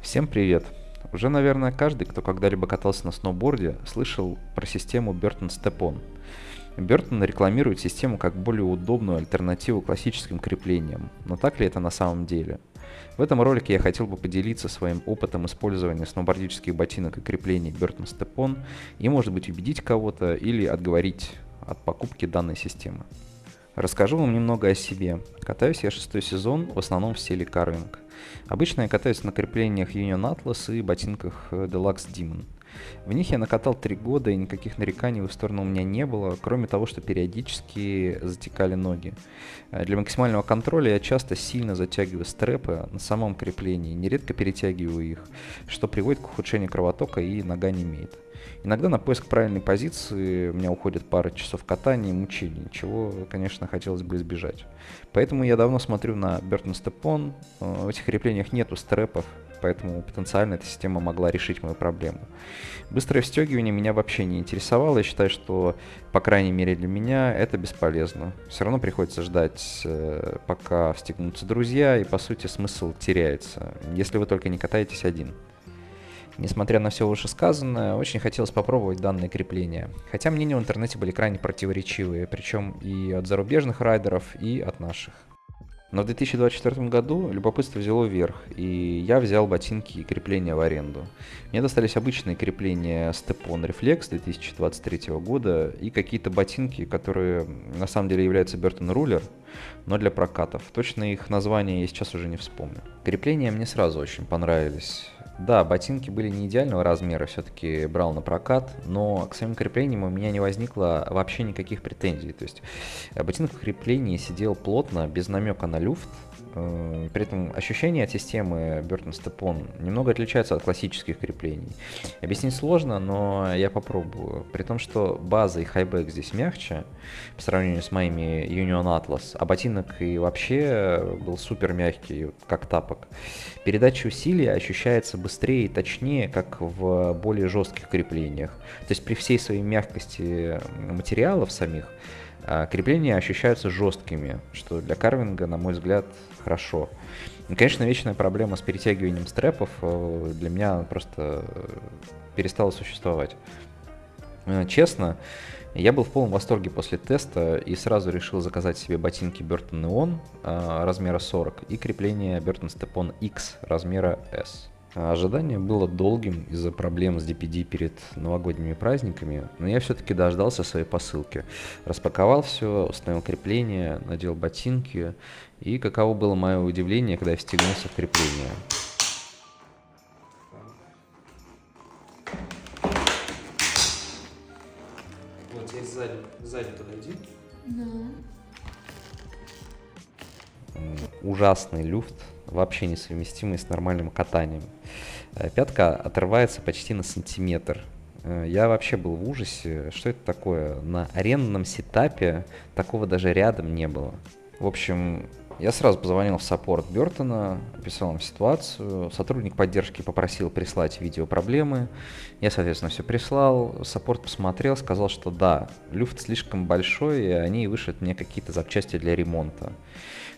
Всем привет! Уже, наверное, каждый, кто когда-либо катался на сноуборде, слышал про систему Burton Step-On. Burton рекламирует систему как более удобную альтернативу классическим креплениям, но так ли это на самом деле? В этом ролике я хотел бы поделиться своим опытом использования сноубордических ботинок и креплений Burton Step-On и, может быть, убедить кого-то или отговорить от покупки данной системы. Расскажу вам немного о себе. Катаюсь я шестой сезон, в основном в стиле карвинг. Обычно я катаюсь на креплениях Union Atlas и ботинках Deluxe Demon. В них я накатал 3 года, и никаких нареканий в их сторону у меня не было, кроме того, что периодически затекали ноги. Для максимального контроля я часто сильно затягиваю стрэпы на самом креплении, нередко перетягиваю их, что приводит к ухудшению кровотока и нога немеет. Иногда на поиск правильной позиции у меня уходит пара часов катания и мучений, чего, конечно, хотелось бы избежать. Поэтому я давно смотрю на Burton Step-On. В этих креплениях нету стрэпов, поэтому потенциально эта система могла решить мою проблему. Быстрое встегивание меня вообще не интересовало. Я считаю, что, по крайней мере для меня, это бесполезно. Все равно приходится ждать, пока встегнутся друзья, и по сути смысл теряется, если вы только не катаетесь один. Несмотря на все вышесказанное, очень хотелось попробовать данное крепление. Хотя мнения в интернете были крайне противоречивые, причем и от зарубежных райдеров, и от наших. Но в 2024 году любопытство взяло верх, и я взял ботинки и крепления в аренду. Мне достались обычные крепления Step-On Reflex 2023 года и какие-то ботинки, которые на самом деле являются Burton Ruler, но для прокатов. Точно их название я сейчас уже не вспомню. Крепления мне сразу очень понравились. Да, ботинки были не идеального размера, все-таки брал на прокат, но к самим креплениям у меня не возникло вообще никаких претензий. То есть ботинок в креплении сидел плотно, без намека на люфт. При этом ощущения от системы Burton Step-On немного отличаются от классических креплений. Объяснить сложно, но я попробую. При том, что база и хайбэк здесь мягче по сравнению с моими Union Atlas, а ботинок и вообще был супер мягкий, как тапок. Передача усилий ощущается быстрее и точнее, как в более жестких креплениях. То есть при всей своей мягкости материалов самих, крепления ощущаются жесткими, что для карвинга, на мой взгляд, хорошо. И, конечно, вечная проблема с перетягиванием стрэпов для меня просто перестала существовать. Честно, я был в полном восторге после теста и сразу решил заказать себе ботинки Burton Neon размера 40 и крепление Burton Step-On X размера S. Ожидание было долгим из-за проблем с DPD перед новогодними праздниками, но я все-таки дождался своей посылки. Распаковал все, установил крепление, надел ботинки, и каково было мое удивление, когда я встегнулся в крепление. Вот здесь сзади подойди. Ужасный люфт, вообще несовместимый с нормальным катанием. Пятка отрывается почти на сантиметр. Я вообще был в ужасе, что это такое. На арендном сетапе такого даже рядом не было. В общем, я сразу позвонил в саппорт Бёртона, описал им ситуацию. Сотрудник поддержки попросил прислать видео проблемы. Я, соответственно, все прислал. Саппорт посмотрел, сказал, что да, люфт слишком большой, и они вышлют мне какие-то запчасти для ремонта.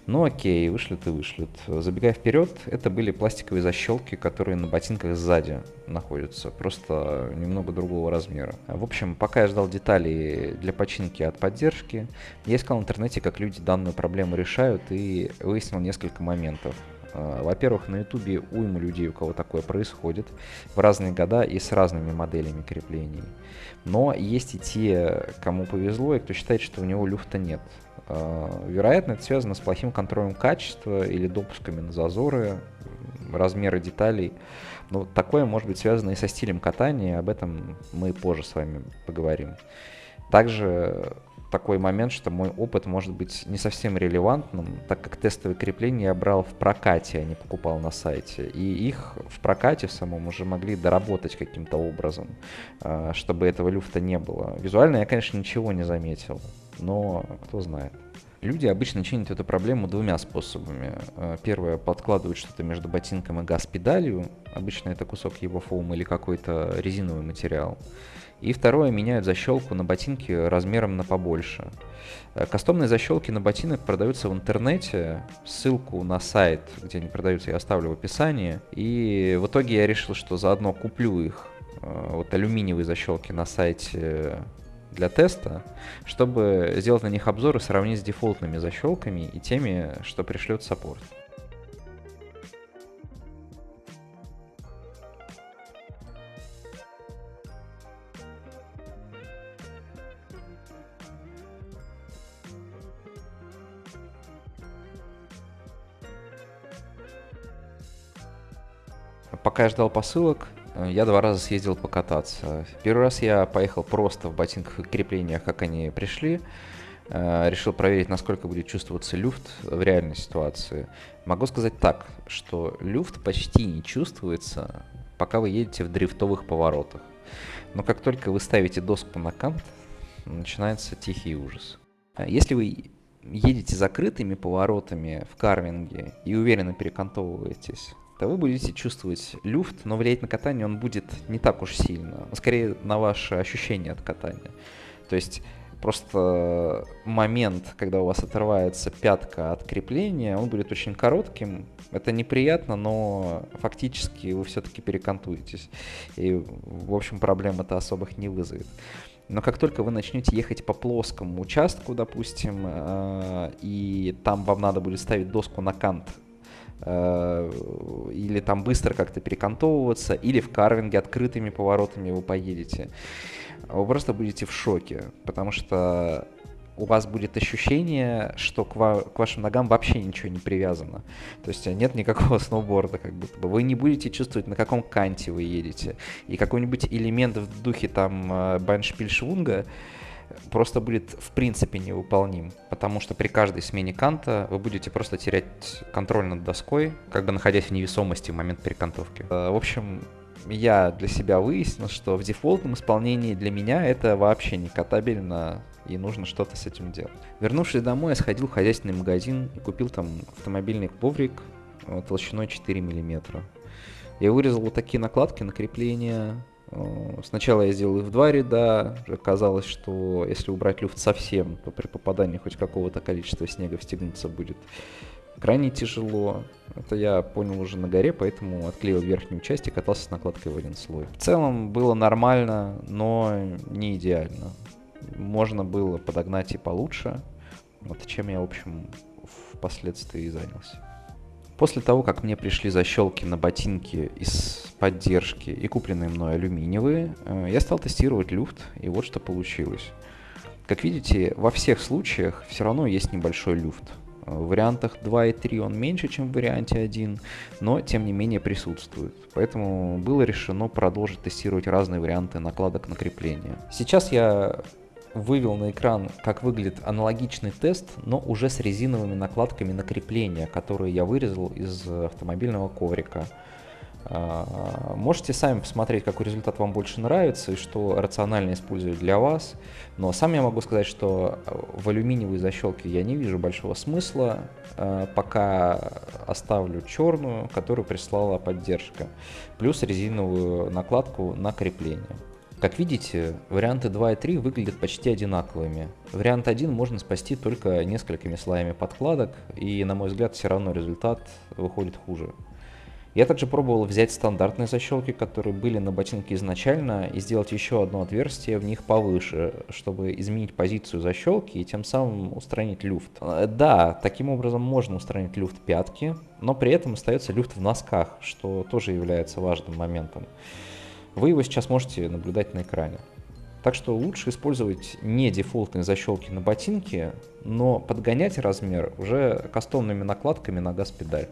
Ну окей, вышлют и вышлют. Забегая вперед, это были пластиковые защелки, которые на ботинках сзади находятся, просто немного другого размера. В общем, пока я ждал деталей для починки от поддержки, я искал в интернете, как люди данную проблему решают, и выяснил несколько моментов. Во-первых, на ютубе уйма людей, у кого такое происходит, в разные года и с разными моделями креплений. Но есть и те, кому повезло, и кто считает, что у него люфта нет. Вероятно, это связано с плохим контролем качества или допусками на зазоры, размеры деталей. Но такое может быть связано и со стилем катания, об этом мы позже с вами поговорим. Также такой момент, что мой опыт может быть не совсем релевантным, так как тестовые крепления я брал в прокате, а не покупал на сайте. И их в прокате в самом уже могли доработать каким-то образом, чтобы этого люфта не было. Визуально я, конечно, ничего не заметил, но кто знает. Люди обычно чинят эту проблему двумя способами. Первое, подкладывают что-то между ботинком и газ-педалью. Обычно это кусок его фома или какой-то резиновый материал. И второе, меняют защелку на ботинке размером на побольше. Кастомные защелки на ботинок продаются в интернете. Ссылку на сайт, где они продаются, я оставлю в описании. И в итоге я решил, что заодно куплю их, вот алюминиевые защелки на сайте для теста, чтобы сделать на них обзор и сравнить с дефолтными защелками и теми, что пришлет саппорт. Пока я ждал посылок, я 2 раза съездил покататься. Первый раз я поехал просто в ботинках и креплениях, как они пришли. Решил проверить, насколько будет чувствоваться люфт в реальной ситуации. Могу сказать так, что люфт почти не чувствуется, пока вы едете в дрифтовых поворотах. Но как только вы ставите доску на кант, начинается тихий ужас. Если вы едете закрытыми поворотами в карвинге и уверенно перекантовываетесь, то вы будете чувствовать люфт, но влиять на катание он будет не так уж сильно, скорее на ваше ощущение от катания. То есть просто момент, когда у вас отрывается пятка от крепления, он будет очень коротким. Это неприятно, но фактически вы все-таки перекантуетесь. И, в общем, проблем это особых не вызовет. Но как только вы начнете ехать по плоскому участку, допустим, и там вам надо будет ставить доску на кант, или там быстро как-то перекантовываться, или в карвинге открытыми поворотами вы поедете, вы просто будете в шоке, потому что у вас будет ощущение, что к вашим ногам вообще ничего не привязано. То есть нет никакого сноуборда, как будто бы. Вы не будете чувствовать, на каком канте вы едете. И какой-нибудь элемент в духе там байншпиль-швунга просто будет в принципе невыполним, потому что при каждой смене канта вы будете просто терять контроль над доской, как бы находясь в невесомости в момент перекантовки. В общем, я для себя выяснил, что в дефолтном исполнении для меня это вообще не катабельно, и нужно что-то с этим делать. Вернувшись домой, я сходил в хозяйственный магазин и купил там автомобильный коврик толщиной 4 мм. Я вырезал вот такие накладки на крепление. Сначала я сделал их в 2 ряда. Оказалось, что если убрать люфт совсем, то при попадании хоть какого-то количества снега встегнуться будет крайне тяжело. Это я понял уже на горе, поэтому отклеил верхнюю часть и катался с накладкой в один слой. В целом было нормально, но не идеально. Можно было подогнать и получше, вот чем я, в общем, впоследствии и занялся. После того, как мне пришли защелки на ботинки из поддержки и купленные мной алюминиевые, я стал тестировать люфт, и вот что получилось. Как видите, во всех случаях все равно есть небольшой люфт. В вариантах 2 и 3 он меньше, чем в варианте 1, но тем не менее присутствует. Поэтому было решено продолжить тестировать разные варианты накладок на крепление. Сейчас я вывел на экран, как выглядит аналогичный тест, но уже с резиновыми накладками на крепление, которые я вырезал из автомобильного коврика. Можете сами посмотреть, какой результат вам больше нравится и что рационально использовать для вас. Но сам я могу сказать, что в алюминиевой защелке я не вижу большого смысла. Пока оставлю черную, которую прислала поддержка, плюс резиновую накладку на крепление. Как видите, варианты 2 и 3 выглядят почти одинаковыми. Вариант 1 можно спасти только несколькими слоями подкладок, и, на мой взгляд, все равно результат выходит хуже. Я также пробовал взять стандартные защелки, которые были на ботинке изначально, и сделать еще одно отверстие в них повыше, чтобы изменить позицию защелки и тем самым устранить люфт. Да, таким образом можно устранить люфт пятки, но при этом остается люфт в носках, что тоже является важным моментом. Вы его сейчас можете наблюдать на экране. Так что лучше использовать не дефолтные защелки на ботинке, но подгонять размер уже кастомными накладками на газ-педаль.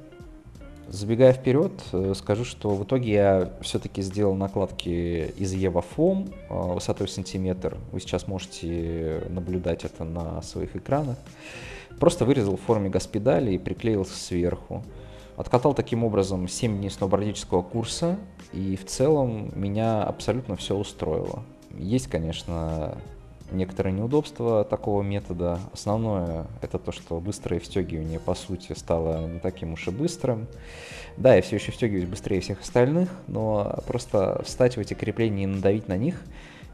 Забегая вперед, скажу, что в итоге я все-таки сделал накладки из EVA Foam высотой сантиметр. Вы сейчас можете наблюдать это на своих экранах. Просто вырезал в форме газ-педали и приклеил сверху. Откатал таким образом 7 дней сноубордического курса, и в целом меня абсолютно все устроило. Есть, конечно, некоторые неудобства такого метода. Основное это то, что быстрое встегивание по сути стало не таким уж и быстрым. Да, я все еще встегиваюсь быстрее всех остальных, но просто встать в эти крепления и надавить на них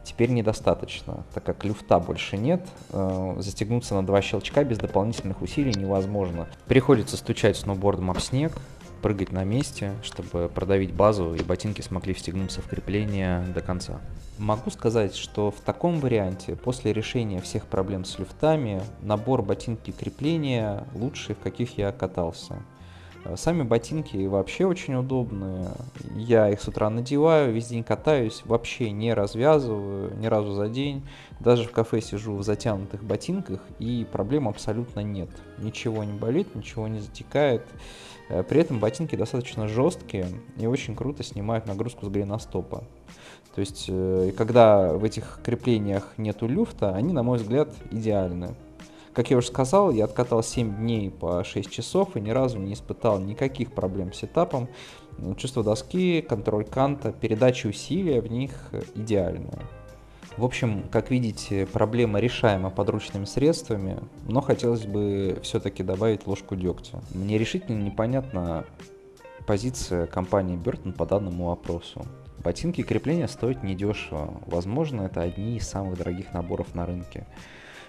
теперь недостаточно, так как люфта больше нет, застегнуться на 2 щелчка без дополнительных усилий невозможно. Приходится стучать сноубордом об снег, прыгать на месте, чтобы продавить базу и ботинки смогли встегнуться в крепление до конца. Могу сказать, что в таком варианте, после решения всех проблем с люфтами, набор ботинки крепления лучший, в каких я катался. Сами ботинки вообще очень удобные. Я их с утра надеваю, весь день катаюсь, вообще не развязываю ни разу за день. Даже в кафе сижу в затянутых ботинках, и проблем абсолютно нет. Ничего не болит, ничего не затекает. При этом ботинки достаточно жесткие и очень круто снимают нагрузку с голеностопа. То есть, когда в этих креплениях нету люфта, они, на мой взгляд, идеальны. Как я уже сказал, я откатал 7 дней по 6 часов и ни разу не испытал никаких проблем с сетапом. Чувство доски, контроль канта, передача усилия в них идеальная. В общем, как видите, проблема решаема подручными средствами, но хотелось бы все-таки добавить ложку дегтя. Мне решительно непонятна позиция компании Burton по данному вопросу. Ботинки крепления стоят недешево, возможно, это одни из самых дорогих наборов на рынке.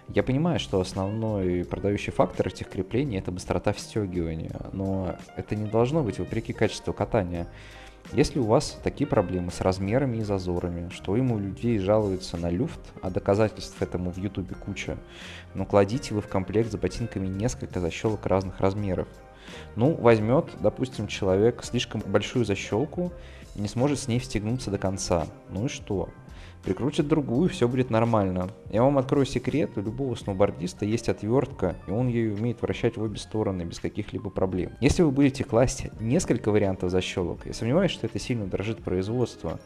Я понимаю, что основной продающий фактор этих креплений — это быстрота встегивания, но это не должно быть вопреки качеству катания. Если у вас такие проблемы с размерами и зазорами, что ему людей жалуются на люфт, а доказательств этому в ютубе куча, но кладите вы в комплект с ботинками несколько защелок разных размеров. Возьмет, допустим, человек слишком большую защелку и не сможет с ней встегнуться до конца. Ну и что? Прикрутит другую, все будет нормально. Я вам открою секрет, у любого сноубордиста есть отвертка, и он ею умеет вращать в обе стороны без каких-либо проблем. Если вы будете класть несколько вариантов защелок, я сомневаюсь, что это сильно дорожит производство.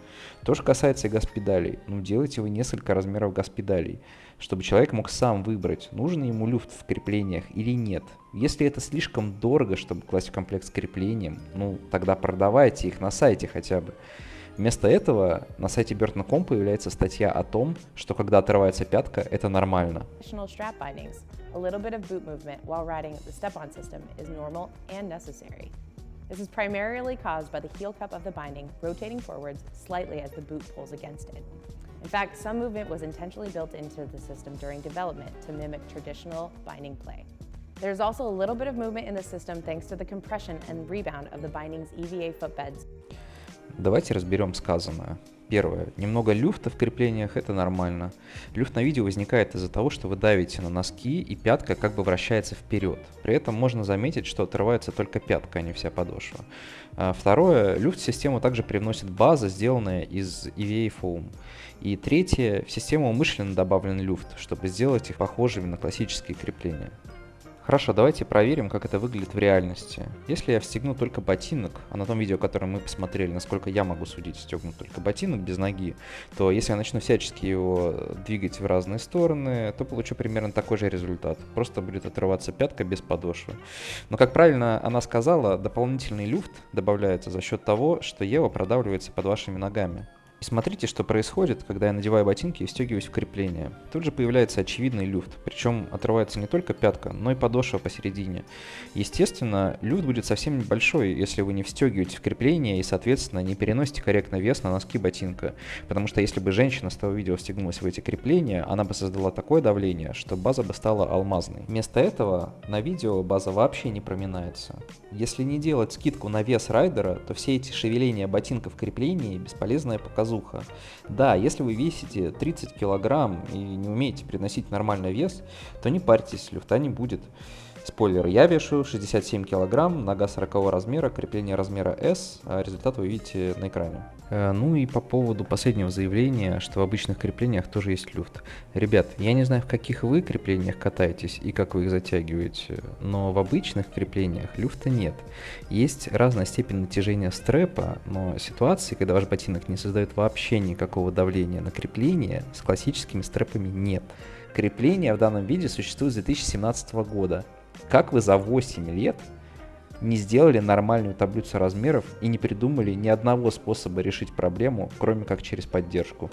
То же касается и газпедалей. Делайте вы несколько размеров газпедалей, чтобы человек мог сам выбрать, нужен ему люфт в креплениях или нет. Если это слишком дорого, чтобы класть в комплект с креплением, тогда продавайте их на сайте хотя бы. Вместо этого на сайте Burton.com появляется статья о том, что когда отрывается пятка, это нормально. Strap bindings. A little bit of boot movement while riding the step-on system is normal and necessary. This is primarily caused by the heel cup of the binding rotating forwards slightly as the boot pulls against it. In fact, some movement was intentionally built into the system during development to mimic traditional binding play. There's also a little bit of movement in the system thanks to the compression and rebound of the binding's EVA footbeds. Давайте разберем сказанное. Первое. Немного люфта в креплениях — это нормально. Люфт на видео возникает из-за того, что вы давите на носки, и пятка как бы вращается вперед. При этом можно заметить, что отрывается только пятка, а не вся подошва. Второе. Люфт в систему также привносит база, сделанная из EVA Foam. И третье. В систему умышленно добавлен люфт, чтобы сделать их похожими на классические крепления. Хорошо, давайте проверим, как это выглядит в реальности. Если я встегну только ботинок, а на том видео, которое мы посмотрели, насколько я могу судить, встегнут только ботинок без ноги, то если я начну всячески его двигать в разные стороны, то получу примерно такой же результат. Просто будет отрываться пятка без подошвы. Но, как правильно она сказала, дополнительный люфт добавляется за счет того, что Ева продавливается под вашими ногами. И смотрите, что происходит, когда я надеваю ботинки и встегиваюсь в крепление. Тут же появляется очевидный люфт, причем отрывается не только пятка, но и подошва посередине. Естественно, люфт будет совсем небольшой, если вы не встегиваете в крепление и, соответственно, не переносите корректно вес на носки ботинка. Потому что если бы женщина с того видео встегнулась в эти крепления, она бы создала такое давление, что база бы стала алмазной. Вместо этого на видео база вообще не проминается. Если не делать скидку на вес райдера, то все эти шевеления ботинка в креплении — бесполезная показуха. Да, если вы весите 30 килограмм и не умеете приносить нормальный вес, то не парьтесь, люфта не будет. Спойлер, я вешу 67 килограмм, нога 40 размера, крепление размера S, а результат вы видите на экране. И по поводу последнего заявления, что в обычных креплениях тоже есть люфт. Ребят, я не знаю, в каких вы креплениях катаетесь и как вы их затягиваете, но в обычных креплениях люфта нет. Есть разная степень натяжения стрэпа, но ситуации, когда ваш ботинок не создает вообще никакого давления на крепление, с классическими стрэпами нет. Крепление в данном виде существует с 2017 года. Как вы за 8 лет не сделали нормальную таблицу размеров и не придумали ни одного способа решить проблему, кроме как через поддержку?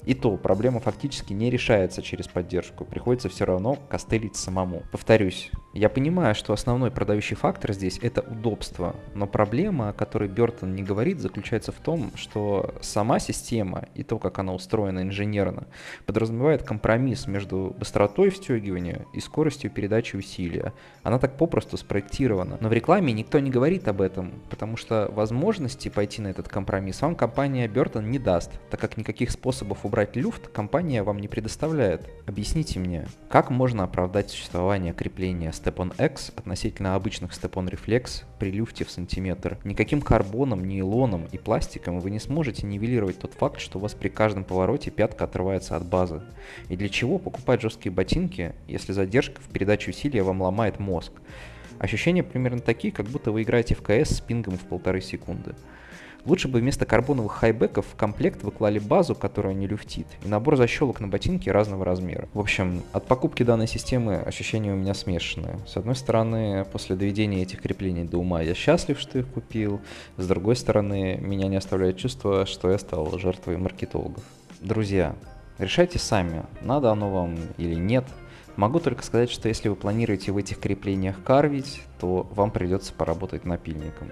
И то, проблема фактически не решается через поддержку, приходится все равно костылить самому. Повторюсь, я понимаю, что основной продающий фактор здесь это удобство, но проблема, о которой Бёртон не говорит, заключается в том, что сама система и то, как она устроена инженерно, подразумевает компромисс между быстротой встегивания и скоростью передачи усилия. Она так попросту спроектирована. Но в рекламе никто не говорит об этом, потому что возможности пойти на этот компромисс вам компания Бёртон не даст, так как никаких способов убрать люфт компания вам не предоставляет. Объясните мне, как можно оправдать существование крепления Step-on X относительно обычных Step-on Reflex при люфте в сантиметр? Никаким карбоном, нейлоном и пластиком вы не сможете нивелировать тот факт, что у вас при каждом повороте пятка отрывается от базы. И для чего покупать жесткие ботинки, если задержка в передаче усилия вам ломает мозг? Ощущения примерно такие, как будто вы играете в CS с пингом в 1,5 секунды. Лучше бы вместо карбоновых хайбеков в комплект вы клали базу, которая не люфтит, и набор защелок на ботинке разного размера. В общем, от покупки данной системы ощущения у меня смешанные. С одной стороны, после доведения этих креплений до ума я счастлив, что их купил. С другой стороны, меня не оставляет чувство, что я стал жертвой маркетологов. Друзья, решайте сами, надо оно вам или нет. Могу только сказать, что если вы планируете в этих креплениях карвить, то вам придется поработать напильником.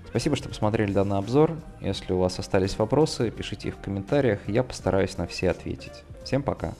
Спасибо, что посмотрели данный обзор. Если у вас остались вопросы, пишите их в комментариях, я постараюсь на все ответить. Всем пока!